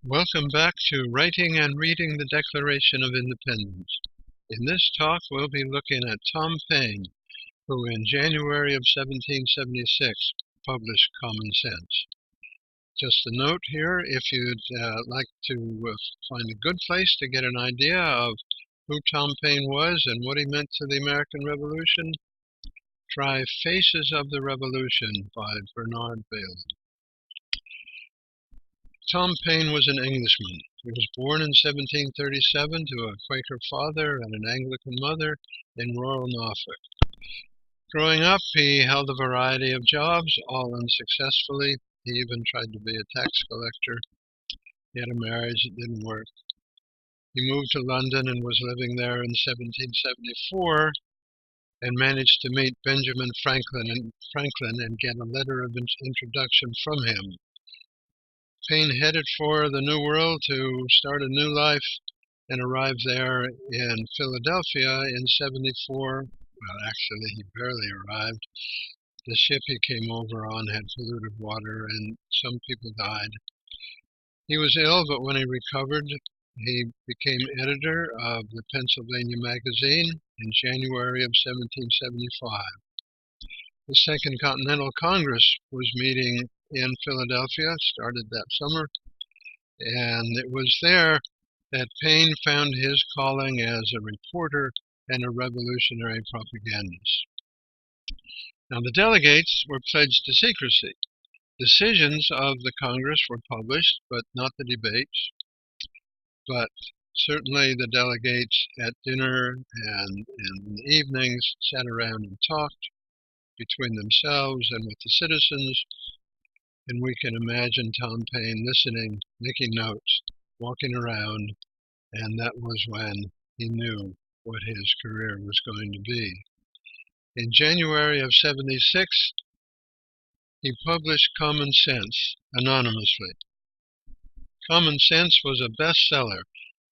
Welcome back to Writing and Reading the Declaration of Independence. In this talk, we'll be looking at Tom Paine, who in January of 1776 published Common Sense. Just a note here, if you'd like to find a good place to get an idea of who Tom Paine was and what he meant to the American Revolution, try Faces of the Revolution by Bernard Bailey. Tom Paine was an Englishman. He was born in 1737 to a Quaker father and an Anglican mother in rural Norfolk. Growing up, he held a variety of jobs, all unsuccessfully. He even tried to be a tax collector. He had a marriage that didn't work. He moved to London and was living there in 1774 and managed to meet Benjamin Franklin and get a letter of introduction from him. Paine headed for the New World to start a new life and arrived there in Philadelphia in 74. Well, actually, he barely arrived. The ship he came over on had polluted water and some people died. He was ill, but when he recovered, he became editor of the Pennsylvania Magazine in January of 1775. The Second Continental Congress was meeting in Philadelphia, started that summer, and it was there that Paine found his calling as a reporter and a revolutionary propagandist. Now, the delegates were pledged to secrecy. Decisions of the Congress were published, but not the debates. But certainly the delegates at dinner and in the evenings sat around and talked between themselves and with the citizens. And we can imagine Tom Paine listening, making notes, walking around, and that was when he knew what his career was going to be. In January of 76, he published Common Sense anonymously. Common Sense was a bestseller.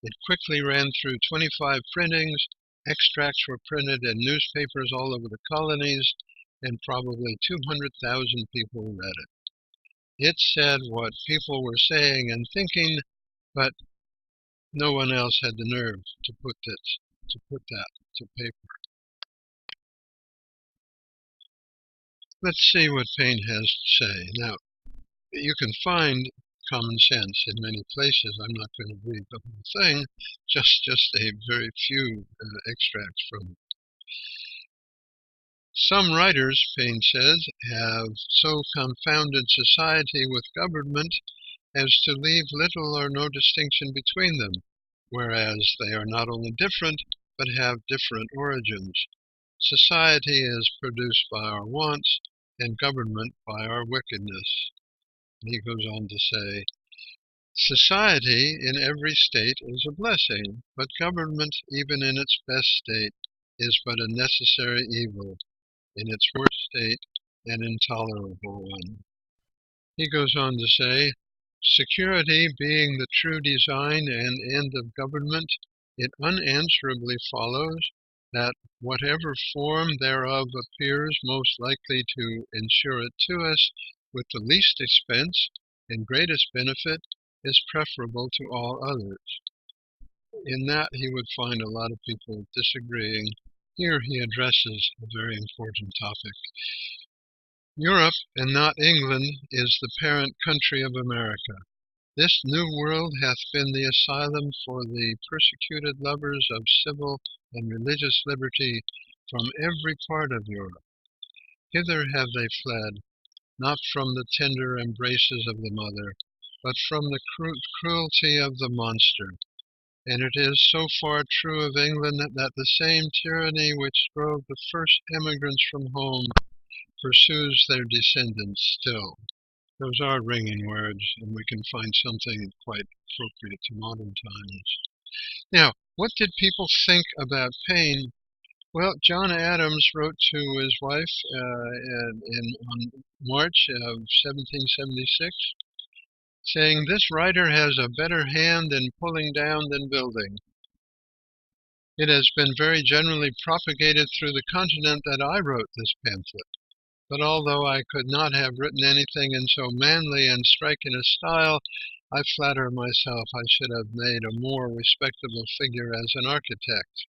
It quickly ran through 25 printings, extracts were printed in newspapers all over the colonies, and probably 200,000 people read it. It said what people were saying and thinking, but no one else had the nerve to put that to paper. Let's see what Paine has to say. Now, you can find Common Sense in many places. I'm not going to read the whole thing, just a very few extracts from it. Some writers, Paine says, have so confounded society with government as to leave little or no distinction between them, whereas they are not only different, but have different origins. Society is produced by our wants, and government by our wickedness. And he goes on to say, society in every state is a blessing, but government, even in its best state, is but a necessary evil, in its worst state an intolerable one. He goes on to say, security being the true design and end of government, it unanswerably follows that whatever form thereof appears most likely to ensure it to us with the least expense and greatest benefit is preferable to all others. In that he would find a lot of people disagreeing. Here he addresses a very important topic. Europe, and not England, is the parent country of America. This new world hath been the asylum for the persecuted lovers of civil and religious liberty from every part of Europe. Hither have they fled, not from the tender embraces of the mother, but from the cruelty of the monster. And it is so far true of England that the same tyranny which drove the first emigrants from home pursues their descendants still. Those are ringing words, and we can find something quite appropriate to modern times. Now, what did people think about Paine? Well, John Adams wrote to his wife on March of 1776, saying, "This writer has a better hand in pulling down than building. It has been very generally propagated through the continent that I wrote this pamphlet. But although I could not have written anything in so manly and striking a style, I flatter myself I should have made a more respectable figure as an architect.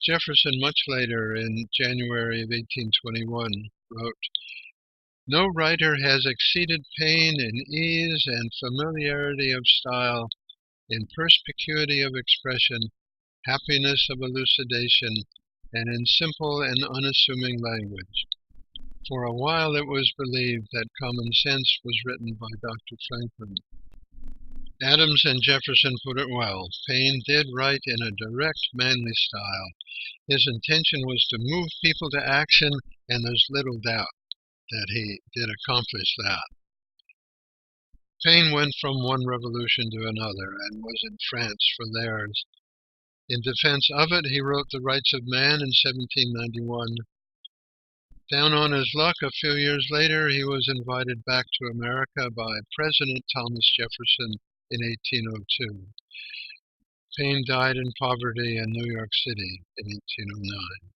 Jefferson, much later, in January of 1821, wrote, "No writer has exceeded Paine in ease and familiarity of style, in perspicuity of expression, happiness of elucidation, and in simple and unassuming language." For a while it was believed that Common Sense was written by Dr. Franklin. Adams and Jefferson put it well. Paine did write in a direct, manly style. His intention was to move people to action, and there's little doubt that he did accomplish that. Paine went from one revolution to another and was in France for theirs. In defense of it, he wrote The Rights of Man in 1791. Down on his luck, a few years later, he was invited back to America by President Thomas Jefferson in 1802. Paine died in poverty in New York City in 1809.